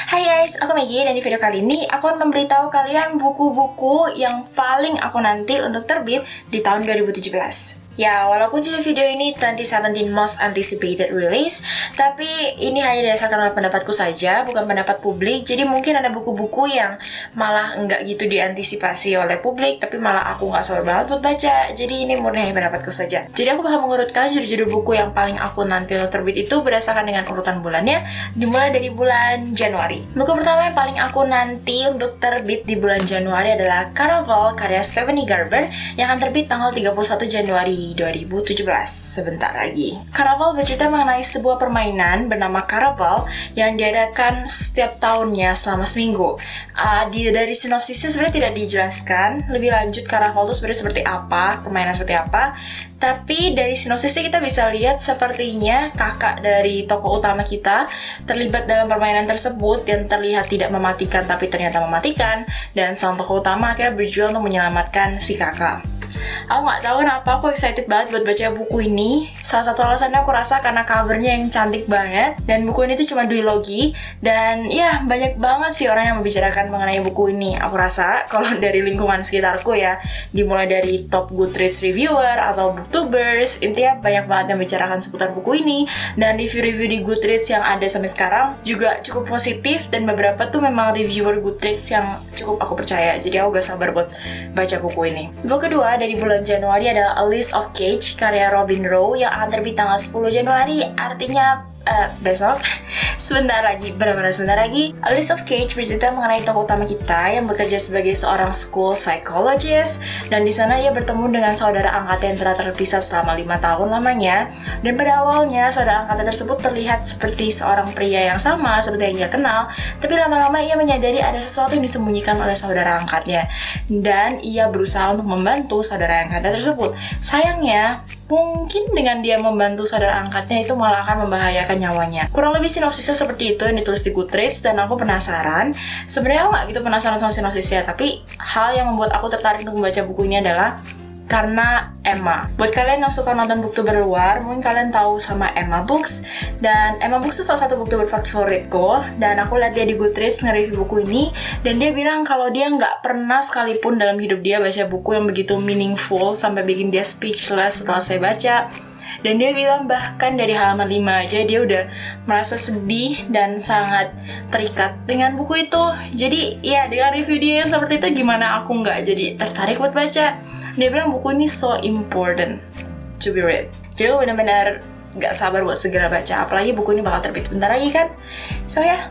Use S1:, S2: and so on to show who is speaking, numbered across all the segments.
S1: Hai guys, aku Maggie dan di video kali ini aku akan memberitahu kalian buku-buku yang paling aku nanti untuk terbit di tahun 2017. Ya, walaupun judul video ini 2017 Most Anticipated Release, tapi ini hanya didasarkan oleh pendapatku saja, bukan pendapat publik. Jadi mungkin ada buku-buku yang malah nggak gitu diantisipasi oleh publik, tapi malah aku nggak sabar banget buat baca. Jadi ini murni hanya pendapatku saja. Jadi aku bakal mengurutkan judul-judul buku yang paling aku nanti untuk terbit itu berdasarkan dengan urutan bulannya, dimulai dari bulan Januari. Buku pertama yang paling aku nanti untuk terbit di bulan Januari adalah Caraval karya Stephanie Garber yang akan terbit tanggal 31 Januari 2017, sebentar lagi. Caraval bercerita mengenai sebuah permainan bernama Caraval yang diadakan setiap tahunnya selama seminggu. Dari sinopsisnya sebenarnya tidak dijelaskan lebih lanjut Caraval itu sebenarnya seperti apa, permainan seperti apa. Tapi dari sinopsisnya kita bisa lihat sepertinya kakak dari tokoh utama kita terlibat dalam permainan tersebut yang terlihat tidak mematikan tapi ternyata mematikan, dan sang tokoh utama akhirnya berjuang untuk menyelamatkan si kakak. Aku nggak tahu kenapa aku excited banget buat baca buku ini. Salah satu alasannya aku rasa karena covernya yang cantik banget, dan buku ini tuh cuma duologi, dan ya banyak banget sih orang yang membicarakan mengenai buku ini. Aku rasa kalau dari lingkungan sekitarku ya, dimulai dari top Goodreads reviewer atau booktubers, intinya banyak banget yang membicarakan seputar buku ini, dan review-review di Goodreads yang ada sampai sekarang juga cukup positif, dan beberapa tuh memang reviewer Goodreads yang cukup aku percaya. Jadi aku gak sabar buat baca buku ini. Buku kedua dari bulan Januari adalah A List of Cage karya Robin Rowe yang akan terbit tanggal 10 Januari, artinya besok. Sebentar lagi, benar-benar sebentar lagi. A List of Cage bercerita mengenai tokoh utama kita yang bekerja sebagai seorang school psychologist, dan di sana ia bertemu dengan saudara angkatnya yang telah terpisah selama 5 tahun lamanya. Dan pada awalnya saudara angkatnya tersebut terlihat seperti seorang pria yang sama seperti yang ia kenal, tapi lama-lama ia menyadari ada sesuatu yang disembunyikan oleh saudara angkatnya, dan ia berusaha untuk membantu saudara angkatnya tersebut. Sayangnya, mungkin dengan dia membantu saudara angkatnya itu malah akan membahayakan nyawanya. Kurang lebih sinopsisnya seperti itu yang ditulis di Goodreads, dan aku penasaran. Sebenarnya aku nggak gitu penasaran sama sinopsisnya, tapi hal yang membuat aku tertarik untuk membaca buku ini adalah karena Emma. Buat kalian yang suka nonton booktuber luar, mungkin kalian tahu sama Emma Books. Dan Emma Books itu salah satu booktuber favoritku, dan aku lihat dia di Goodreads nge-review buku ini, dan dia bilang kalau dia nggak pernah sekalipun dalam hidup dia baca buku yang begitu meaningful sampai bikin dia speechless setelah saya baca. Dan dia bilang bahkan dari halaman 5 aja dia udah merasa sedih dan sangat terikat dengan buku itu. Jadi ya dengan review dia yang seperti itu, gimana aku nggak jadi tertarik buat baca. Dia bilang buku ini so important to be read. Jadi aku benar-benar gak sabar buat segera baca. Apalagi buku ini bakal terbit bentar lagi kan. So ya,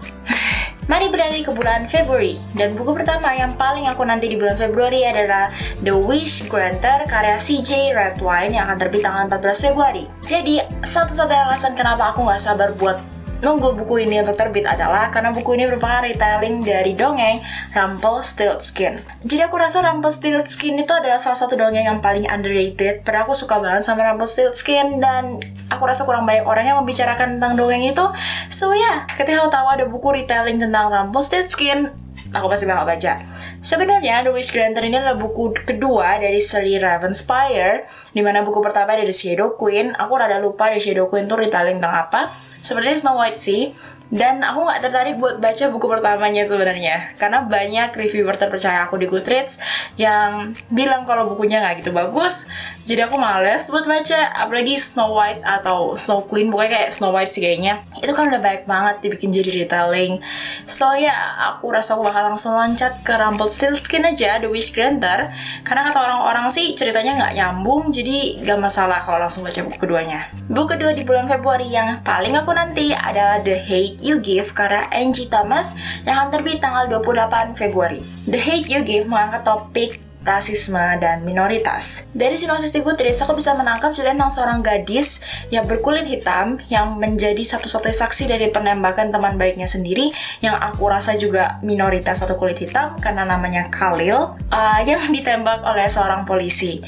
S1: mari beralih ke bulan Februari. Dan buku pertama yang paling aku nanti di bulan Februari adalah The Wish Granter karya CJ Redwine yang akan terbit tanggal 14 Februari. Jadi satu-satunya alasan kenapa aku gak sabar buat nunggu buku ini untuk terbit adalah karena buku ini merupakan retelling dari dongeng Rumpelstiltskin. Jadi aku rasa Rumpelstiltskin itu adalah salah satu dongeng yang paling underrated. Padahal aku suka banget sama Rumpelstiltskin, dan aku rasa kurang banyak orang yang membicarakan tentang dongeng itu. So ya, ketika aku tahu ada buku retelling tentang Rumpelstiltskin, aku pasti bakal baca. Sebenarnya The Wish Granter ini adalah buku kedua dari seri Ravenspire, dimana buku pertama dari The Shadow Queen. Aku rada lupa The Shadow Queen itu retelling tentang apa. Sepertinya Snow White sih. Dan aku gak tertarik buat baca buku pertamanya sebenarnya, karena banyak reviewer terpercaya aku di Goodreads yang bilang kalau bukunya gak gitu bagus. Jadi aku males buat baca. Apalagi Snow White atau Snow Queen, pokoknya kayak Snow White sih kayaknya, itu kan udah banyak banget dibikin jadi retelling. So ya, aku rasa aku bakal langsung loncat ke Rumpelstiltskin aja, The Wish Granter. Karena kata orang-orang sih ceritanya gak nyambung, jadi gak masalah kalau langsung baca buku keduanya. Buku kedua di bulan Februari yang paling aku nanti adalah The Hate You Give karya Angie Thomas yang akan terbit tanggal 28 Februari. The Hate You Give mengangkat topik rasisme dan minoritas. Dari sinopsis di Goodreads, aku bisa menangkap cerita tentang seorang gadis yang berkulit hitam yang menjadi satu-satunya saksi dari penembakan teman baiknya sendiri yang aku rasa juga minoritas atau kulit hitam karena namanya Khalil, yang ditembak oleh seorang polisi.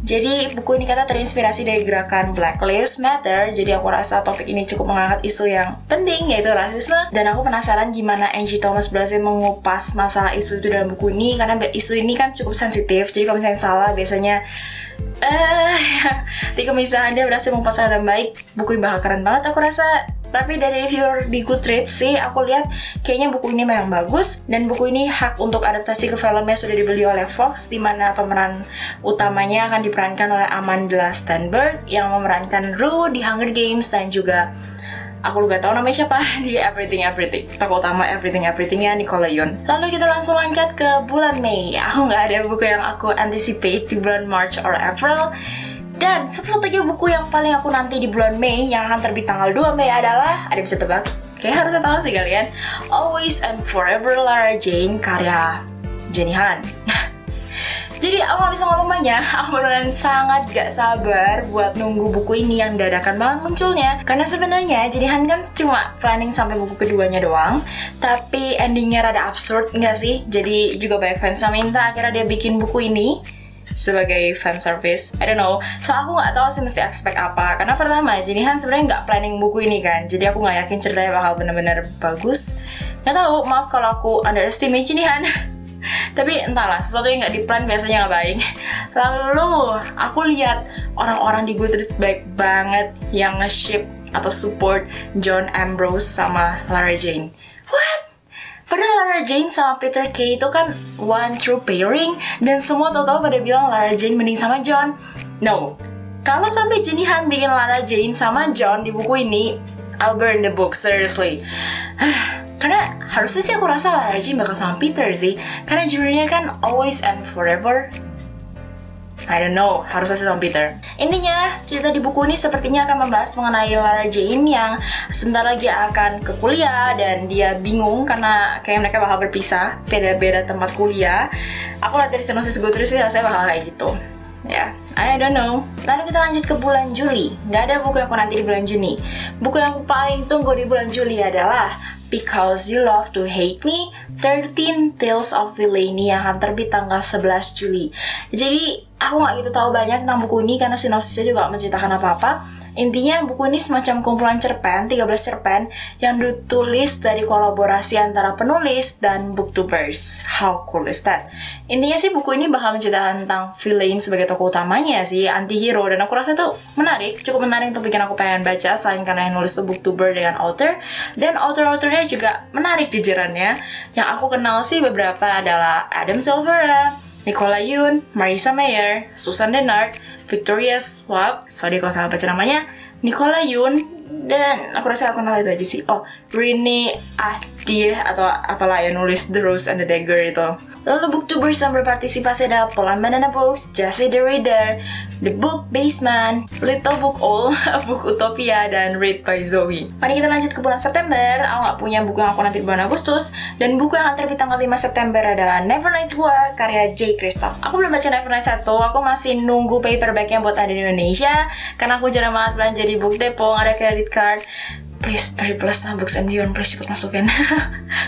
S1: Jadi buku ini kata terinspirasi dari gerakan Black Lives Matter. Jadi aku rasa topik ini cukup mengangkat isu yang penting, yaitu rasisme. Dan aku penasaran gimana Angie Thomas berhasil mengupas masalah isu itu dalam buku ini, karena isu ini kan cukup sensitif. Jadi kalau misalnya salah, biasanya di kemisahan dia berhasil mengupas dengan baik. Buku ini bakal keren banget aku rasa. Tapi dari reviewer di Goodreads sih, aku lihat kayaknya buku ini memang bagus. Dan buku ini hak untuk adaptasi ke filmnya sudah dibeli oleh Fox, di mana pemeran utamanya akan diperankan oleh Amandla Stenberg yang memerankan Rue di Hunger Games, dan juga aku juga tahu namanya siapa di Everything Everything. Tokoh utama Everything Everything-nya Nicola Yoon. Lalu kita langsung loncat ke bulan Mei. Aku nggak ada buku yang aku anticipate di bulan March or April. Dan satu-satunya buku yang paling aku nanti di bulan Mei yang akan terbit tanggal 2 Mei adalah, ada bisa tebak? Kayak harusnya tahu sih kalian. Always and Forever Lara Jane karya Jenny Han. Jadi aku gak bisa ngomong banyak, aku beneran sangat gak sabar buat nunggu buku ini yang dadakan banget munculnya. Karena sebenarnya Jenny Han kan cuma planning sampai buku keduanya doang, tapi endingnya rada absurd nggak sih? Jadi juga banyak fans yang minta akhirnya dia bikin buku ini sebagai fan service. I don't know, so aku nggak tahu sih mesti expect apa. Karena pertama, Jenny Han sebenarnya nggak planning buku ini kan, jadi aku nggak yakin ceritanya bakal bener-bener bagus. Nggak tahu, maaf kalau aku underestimate Jenny Han. Tapi entahlah, sesuatu yang nggak di-plan biasanya nggak baik. Lalu aku lihat orang-orang di Goodreads baik banget yang nge-ship atau support John Ambrose sama Lara Jane. What? Padahal Lara Jane sama Peter Kay itu kan one true pairing, dan semua tahu-tahu pada bilang Lara Jane mending sama John. No, kalau sampai Jenny Han bikin Lara Jane sama John di buku ini, I'll burn the book, seriously. Karena harusnya sih aku rasa Lara Jane bakal sama Peter sih, karena judulnya kan Always and Forever. I don't know, harusnya sih sama Peter. Intinya, cerita di buku ini sepertinya akan membahas mengenai Lara Jane yang sebentar lagi akan ke kuliah, dan dia bingung karena kayak mereka bakal berpisah, beda-beda tempat kuliah. Aku lihat dari sinopsis Goodreads sih rasanya bakal kayak gitu. Ya, I don't know. Lalu kita lanjut ke bulan Juli. Nggak ada buku yang aku nanti di bulan Juni. Buku yang aku paling tunggu di bulan Juli adalah Because You Love to Hate Me, 13 Tales of Villainy yang akan terbit tanggal 11 Juli. Jadi, aku nggak gitu tahu banyak tentang buku ini karena sinopsisnya juga nggak menceritakan apa-apa. Intinya buku ini semacam kumpulan cerpen, 13 cerpen yang ditulis dari kolaborasi antara penulis dan booktubers. How cool is that? Intinya sih buku ini bakal menceritakan tentang villain sebagai tokoh utamanya sih, anti-hero, dan aku rasa tuh menarik, cukup menarik untuk bikin aku pengen baca, selain karena yang nulis tuh booktuber dengan author, dan author-authornya juga menarik jajarannya. Yang aku kenal sih beberapa adalah Adam Silvera, Nicola Yoon, Marissa Mayer, Susan Dennard, Victoria Schwab, sorry kalau salah baca namanya, Nicola Yoon, dan aku rasa aku kenal itu aja sih. Oh, Rini Adi atau apalah yang nulis The Rose and the Dagger itu. Lalu booktubers yang berpartisipasi ada Poland Banana Books, Jesse the Reader, The Book Basement, Little Book All, Book Utopia, dan Read by Zoe. Mari kita lanjut ke bulan September. Aku nggak punya buku yang aku nanti di bulan Agustus, dan buku yang akan terbit tanggal 5 September adalah Nevernight 2 karya J. Kristoff. Aku belum baca Nevernight 1, aku masih nunggu paperback-nya buat ada di Indonesia, karena aku jarang banget belanja di Book Depot, nggak ada credit card. Please, Perry Plus Books and Beyond, please cepet masukin.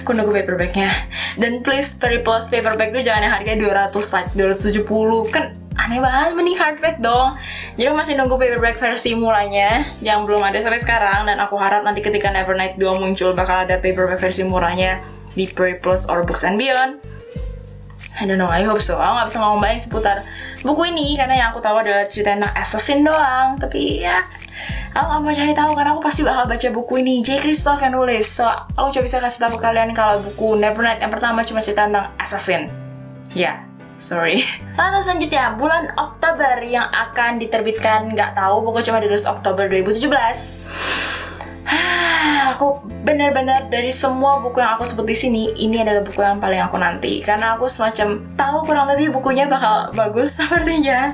S1: Aku nunggu paperbacknya. Dan please, Perry Plus paperback gue jangan yang harganya 200, like 270. Kan aneh banget, mending hardback dong. Jadi aku masih nunggu paperback versi mulanya yang belum ada sampai sekarang. Dan aku harap nanti ketika Nevernight 2 muncul bakal ada paperback versi murahnya di Perry Plus or Books and Beyond. I don't know, I hope so. Aku gak bisa ngomong banyak seputar buku ini karena yang aku tahu adalah cerita tentang assassin doang. Tapi ya, aku gak mau cari tahu karena aku pasti bakal baca buku ini. J. Kristoff yang nulis. So, aku coba bisa kasih tahu ke kalian kalau buku Nevernight yang pertama cuma cerita tentang assassin. Ya, sorry. Lalu selanjutnya, bulan Oktober yang akan diterbitkan, nggak tahu, buku cuma dirilis Oktober 2017. Aku benar-benar dari semua buku yang aku sebut di sini, ini adalah buku yang paling aku nanti karena aku semacam tahu kurang lebih bukunya bakal bagus sepertinya.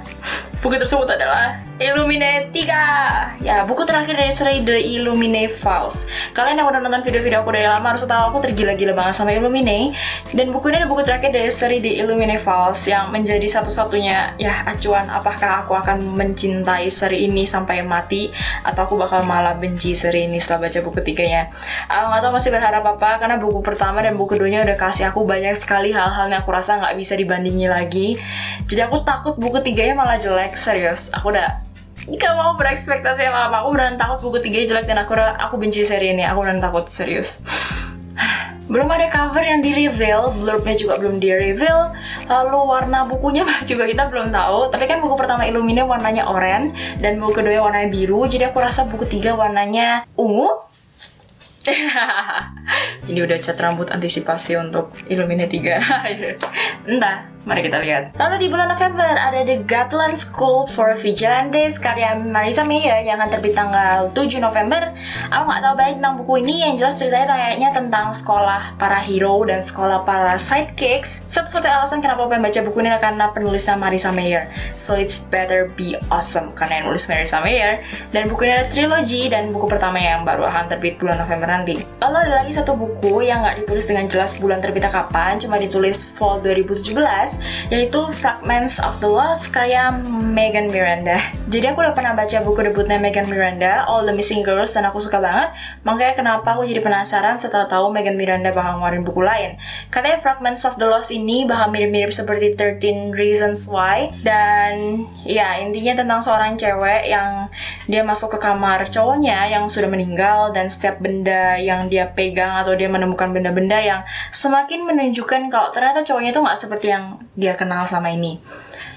S1: Buku tersebut adalah Illuminae 3. Ya, buku terakhir dari seri The Illuminae Files. Kalian yang udah nonton video-video aku dari lama harus tahu aku tergila-gila banget sama Illuminae. Dan buku ini adalah buku terakhir dari seri The Illuminae Files yang menjadi satu-satunya ya acuan apakah aku akan mencintai seri ini sampai mati atau aku bakal malah benci seri ini setelah baca buku tiganya. Aku gak tau masih berharap apa karena buku pertama dan buku keduanya udah kasih aku banyak sekali hal-hal yang aku rasa nggak bisa dibandingi lagi. Jadi aku takut buku tiganya malah jelek. Serius, aku udah gak mau berekspektasi apa-apa. Aku beneran takut buku 3 jelek dan aku benci seri ini. Aku beneran takut, serius. Belum ada cover yang di-reveal, blurbnya juga belum di-reveal. Lalu warna bukunya juga kita belum tahu. Tapi kan buku pertama Illuminae warnanya oranye dan buku kedua warnanya biru. Jadi aku rasa buku 3 warnanya ungu. Ini udah cat rambut antisipasi untuk Illuminati 3. Entah, mari kita lihat. Lalu di bulan November ada The Gatland School for Vigilantes karya Marissa Mayer yang akan terbit tanggal 7 November. Aku nggak tahu banyak tentang buku ini, yang jelas ceritanya kayaknya tentang sekolah para hero dan sekolah para sidekicks. Satu-satu alasan kenapa aku pengen baca buku ini adalah karena penulisnya Marissa Mayer. So it's better be awesome karena yang nulis Marissa Mayer. Dan buku ini adalah trilogi dan buku pertama yang baru akan terbit bulan November nanti. Lalu ada lagi satu buku yang nggak ditulis dengan jelas bulan terbitnya kapan, cuma ditulis fall 2017, yaitu Fragments of the Lost karya Megan Miranda. Jadi aku udah pernah baca buku debutnya Megan Miranda, All the Missing Girls, dan aku suka banget. Makanya kenapa aku jadi penasaran setelah tahu Megan Miranda bakal ngeluarin buku lain. Katanya Fragments of the Lost ini bakal mirip-mirip seperti 13 Reasons Why, dan ya intinya tentang seorang cewek yang dia masuk ke kamar cowoknya yang sudah meninggal, dan setiap benda yang dia pegang atau dia menemukan benda-benda yang semakin menunjukkan kalau ternyata cowoknya itu nggak seperti yang dia kenal sama ini.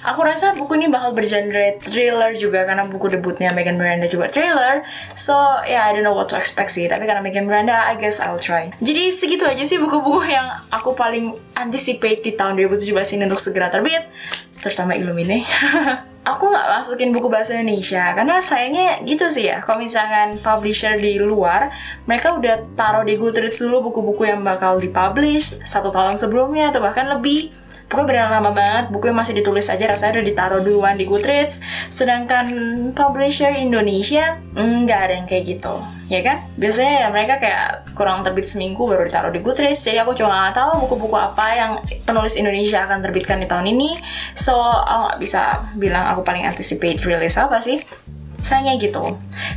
S1: Aku rasa buku ini bakal bergenre thriller juga karena buku debutnya Megan Miranda juga thriller. So yeah, I don't know what to expect sih. Tapi karena Megan Miranda, I guess I'll try. Jadi segitu aja sih buku-buku yang aku paling anticipate di tahun 2017 ini untuk segera terbit, terutama Illumine. Aku nggak masukin buku bahasa Indonesia karena sayangnya gitu sih ya, kalau misalkan publisher di luar mereka udah taruh di Goodreads dulu buku-buku yang bakal dipublish 1 tahun sebelumnya atau bahkan lebih. Pokoknya beneran lama banget, bukunya masih ditulis aja, rasanya udah ditaruh duluan di Goodreads. Sedangkan publisher Indonesia nggak ada yang kayak gitu, ya kan? Biasanya ya mereka kayak kurang terbit seminggu baru ditaruh di Goodreads. Jadi aku cuma nggak tahu buku-buku apa yang penulis Indonesia akan terbitkan di tahun ini. So aku nggak bisa bilang aku paling anticipate rilis apa sih. Sayangnya gitu.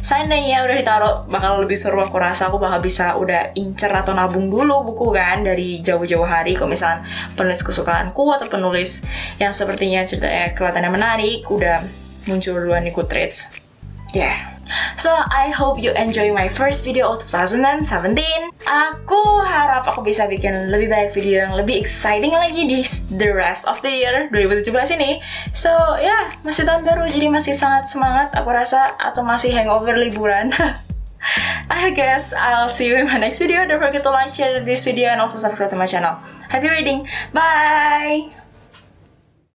S1: Seandainya udah ditaruh bakal lebih seru, aku rasa aku bakal bisa udah incer atau nabung dulu buku kan dari jauh-jauh hari. Kalau misalnya penulis kesukaanku atau penulis yang sepertinya ceritanya kelihatannya menarik udah muncul duluan di Goodreads. Yeah. So, I hope you enjoy my first video of 2017. Aku harap aku bisa bikin lebih banyak video yang lebih exciting lagi di the rest of the year 2017 ini. So, ya, masih tahun baru jadi masih sangat semangat aku rasa, atau masih hangover liburan. I guess I'll see you in my next video. Don't forget to like, share this video, and also subscribe to my channel. Happy reading! Bye!